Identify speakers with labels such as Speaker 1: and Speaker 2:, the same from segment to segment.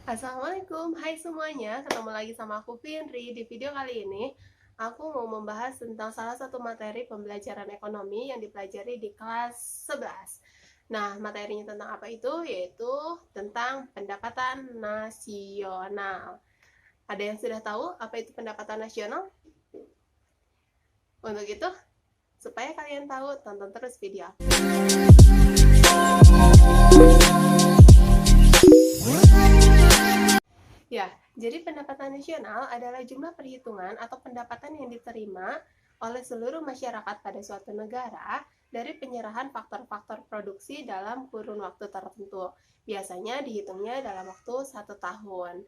Speaker 1: Assalamualaikum, hai semuanya, ketemu lagi sama aku Finri. Di video kali ini, aku mau membahas tentang salah satu materi pembelajaran ekonomi yang dipelajari di kelas 11. Nah, materinya tentang apa itu? Yaitu tentang pendapatan nasional. Ada yang sudah tahu apa itu pendapatan nasional? Untuk itu, supaya kalian tahu, tonton terus video. Ya, jadi pendapatan nasional adalah jumlah perhitungan atau pendapatan yang diterima oleh seluruh masyarakat pada suatu negara dari penyerahan faktor-faktor produksi dalam kurun waktu tertentu. Biasanya dihitungnya dalam waktu 1 tahun.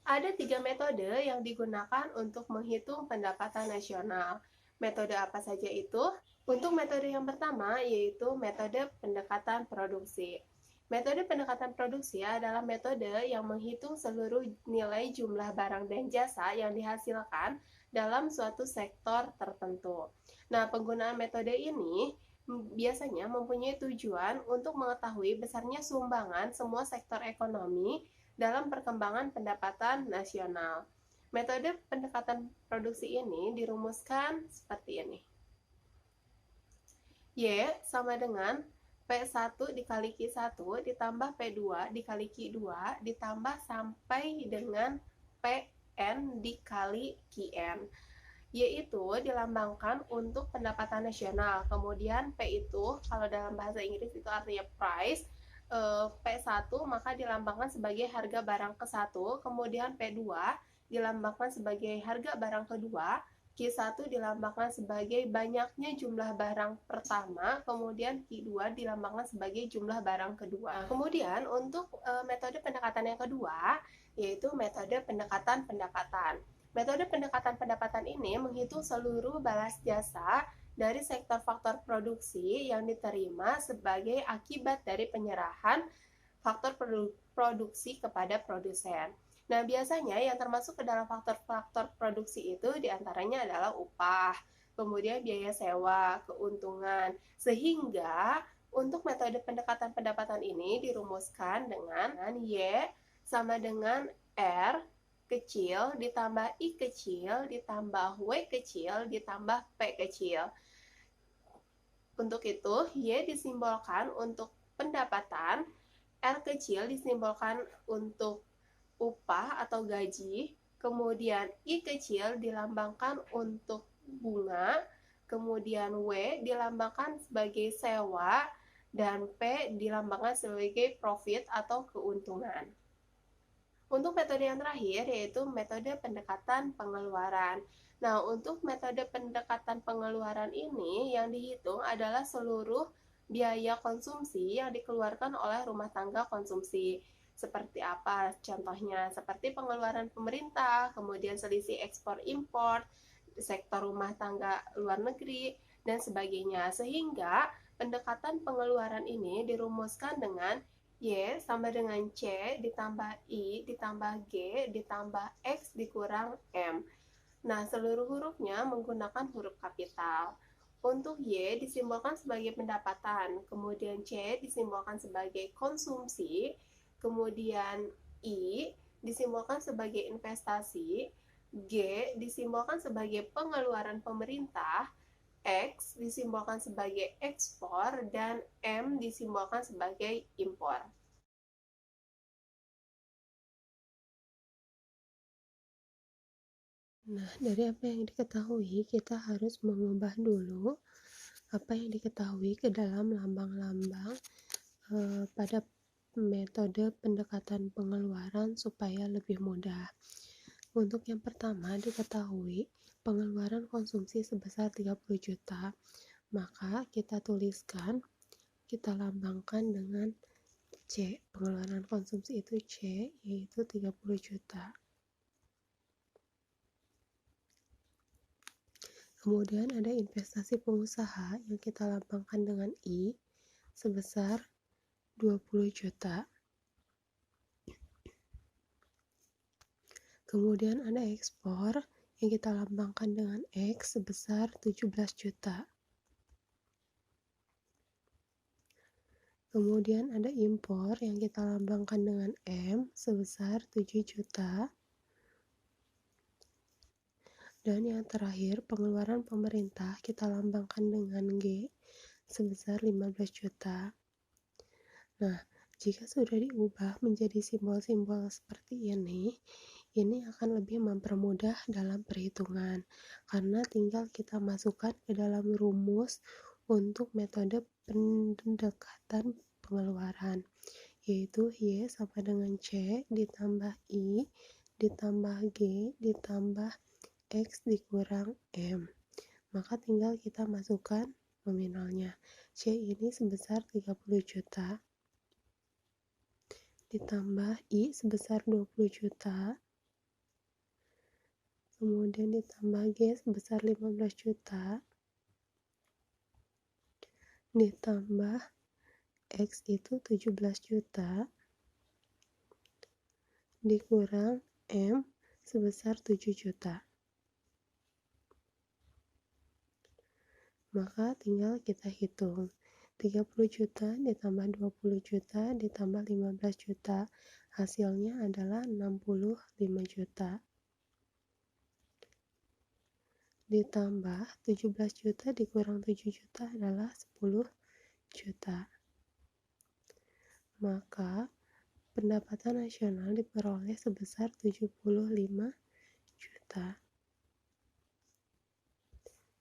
Speaker 1: Ada 3 metode yang digunakan untuk menghitung pendapatan nasional. Metode apa saja itu? Untuk metode yang pertama, yaitu metode pendekatan produksi. Metode pendekatan produksi adalah metode yang menghitung seluruh nilai jumlah barang dan jasa yang dihasilkan dalam suatu sektor tertentu. Nah, penggunaan metode ini biasanya mempunyai tujuan untuk mengetahui besarnya sumbangan semua sektor ekonomi dalam perkembangan pendapatan nasional. Metode pendekatan produksi ini dirumuskan seperti ini. Y sama dengan P1 dikali Q1 ditambah P2 dikali Q2 ditambah sampai dengan PN dikali QN. Y itu dilambangkan untuk pendapatan nasional. Kemudian P itu kalau dalam bahasa Inggris itu artinya price. P1 maka dilambangkan sebagai harga barang ke-1, kemudian P2 dilambangkan sebagai harga barang kedua, Q1 dilambangkan sebagai banyaknya jumlah barang pertama, kemudian Q2 dilambangkan sebagai jumlah barang kedua. Kemudian untuk metode pendekatan yang kedua, yaitu metode pendekatan pendapatan. Metode pendekatan pendapatan ini menghitung seluruh balas jasa dari sektor faktor produksi yang diterima sebagai akibat dari penyerahan faktor produksi kepada produsen. Nah, biasanya yang termasuk ke dalam faktor-faktor produksi itu diantaranya adalah upah, kemudian biaya sewa, keuntungan, sehingga untuk metode pendekatan pendapatan ini dirumuskan dengan Y sama dengan R kecil ditambah I kecil ditambah W kecil ditambah P kecil. Untuk itu, Y disimbolkan untuk pendapatan, R kecil disimbolkan untuk upah atau gaji, kemudian I kecil dilambangkan untuk bunga, kemudian W dilambangkan sebagai sewa, dan P dilambangkan sebagai profit atau keuntungan. Untuk metode yang terakhir yaitu metode pendekatan pengeluaran. Nah, untuk metode pendekatan pengeluaran ini yang dihitung adalah seluruh biaya konsumsi yang dikeluarkan oleh rumah tangga konsumsi. Seperti apa contohnya? Seperti pengeluaran pemerintah, kemudian selisih ekspor impor, sektor rumah tangga luar negeri, dan sebagainya. Sehingga pendekatan pengeluaran ini dirumuskan dengan Y sama dengan C ditambah I ditambah G ditambah X dikurang M. Nah, seluruh hurufnya menggunakan huruf kapital. Untuk Y disimbolkan sebagai pendapatan, kemudian C disimbolkan sebagai konsumsi, kemudian I disimbolkan sebagai investasi, G disimbolkan sebagai pengeluaran pemerintah, X disimbolkan sebagai ekspor, dan M disimbolkan sebagai impor.
Speaker 2: Nah, dari apa yang diketahui, kita harus mengubah dulu apa yang diketahui ke dalam lambang-lambang pada metode pendekatan pengeluaran supaya lebih mudah. Untuk yang pertama diketahui pengeluaran konsumsi sebesar 30 juta, maka kita tuliskan, kita lambangkan dengan C. Pengeluaran konsumsi itu C, yaitu 30 juta. Kemudian ada investasi pengusaha yang kita lambangkan dengan I sebesar 20 juta. Kemudian ada ekspor yang kita lambangkan dengan X sebesar 17 juta. Kemudian ada impor yang kita lambangkan dengan M sebesar 7 juta. Dan yang terakhir, pengeluaran pemerintah kita lambangkan dengan G sebesar 15 juta. Nah, jika sudah diubah menjadi simbol-simbol seperti ini akan lebih mempermudah dalam perhitungan, karena tinggal kita masukkan ke dalam rumus untuk metode pendekatan pengeluaran, yaitu Y sama dengan C ditambah I ditambah G ditambah X dikurang M. Maka tinggal kita masukkan nominalnya. C ini sebesar 30 juta ditambah I sebesar 20 juta, kemudian ditambah G sebesar 15 juta, ditambah X itu 17 juta, dikurang M sebesar 7 juta. Maka tinggal kita hitung. 30 juta ditambah 20 juta ditambah 15 juta. Hasilnya adalah 65 juta. Ditambah 17 juta dikurang 7 juta adalah 10 juta. Maka pendapatan nasional diperoleh sebesar 75 juta.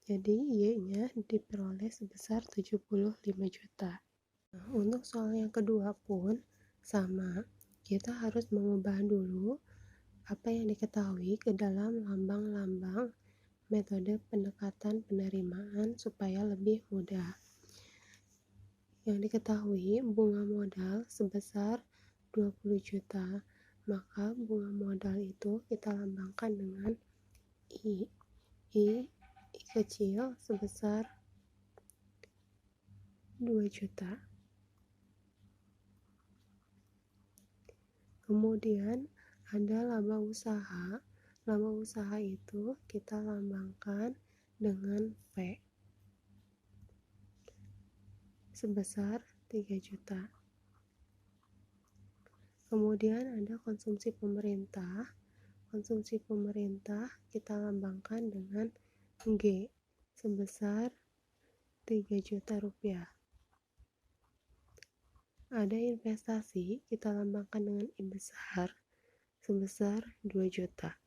Speaker 2: Jadi Y-nya diperoleh sebesar 75 juta. Nah, untuk soal yang kedua pun sama. Kita harus mengubah dulu apa yang diketahui ke dalam lambang-lambang metode pendekatan penerimaan supaya lebih mudah. Yang diketahui bunga modal sebesar 20 juta, maka bunga modal itu kita lambangkan dengan I. I kecil sebesar 2 juta. Kemudian ada laba usaha. Laba usaha itu kita lambangkan dengan P sebesar 3 juta. Kemudian ada konsumsi pemerintah. Konsumsi pemerintah kita lambangkan dengan G sebesar 3 juta rupiah. Ada investasi kita lambangkan dengan I besar sebesar 2 juta.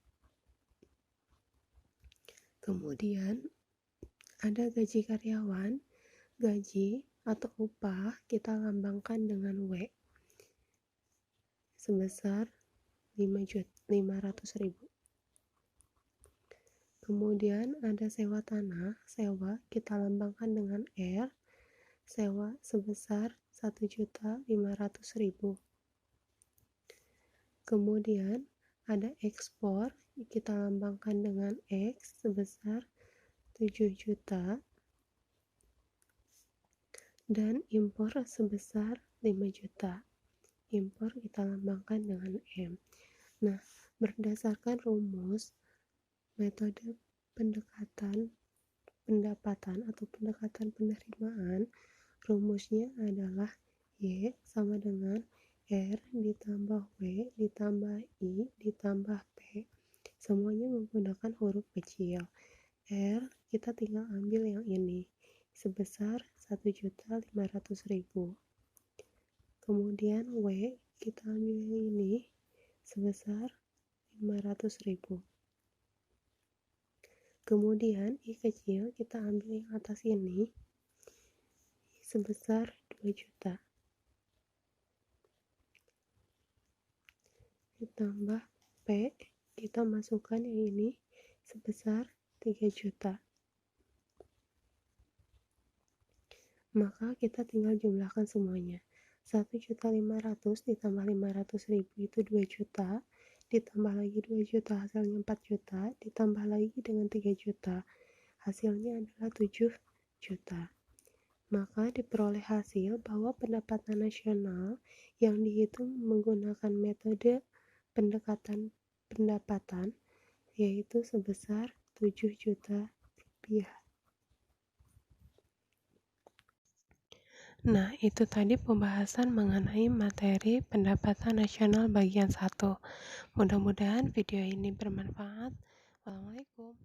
Speaker 2: Kemudian ada gaji karyawan. Gaji atau upah kita lambangkan dengan W sebesar 500.000. Kemudian ada sewa tanah. Sewa kita lambangkan dengan R. Sewa sebesar 1.500.000. Kemudian ada ekspor kita lambangkan dengan X sebesar 7 juta. Dan impor sebesar 5 juta. Impor kita lambangkan dengan M. Nah, berdasarkan rumus metode pendekatan pendapatan atau pendekatan penerimaan, rumusnya adalah Y sama dengan R ditambah W ditambah I ditambah P. Semuanya menggunakan huruf kecil. R kita tinggal ambil yang ini sebesar 1.500.000. Kemudian W kita ambil yang ini sebesar 500.000. Kemudian I kecil kita ambil yang atas ini sebesar 2 juta. Ditambah P kita masukkan yang ini sebesar 3 juta. Maka kita tinggal jumlahkan semuanya. 1.500.000 ditambah 500.000 itu 2 juta. Ditambah lagi 2 juta hasilnya 4 juta, ditambah lagi dengan 3 juta hasilnya adalah 7 juta. Maka diperoleh hasil bahwa pendapatan nasional yang dihitung menggunakan metode pendekatan pendapatan yaitu sebesar 7 juta rupiah. Nah, itu tadi pembahasan mengenai materi pendapatan nasional bagian 1. Mudah-mudahan video ini bermanfaat. Wassalamualaikum.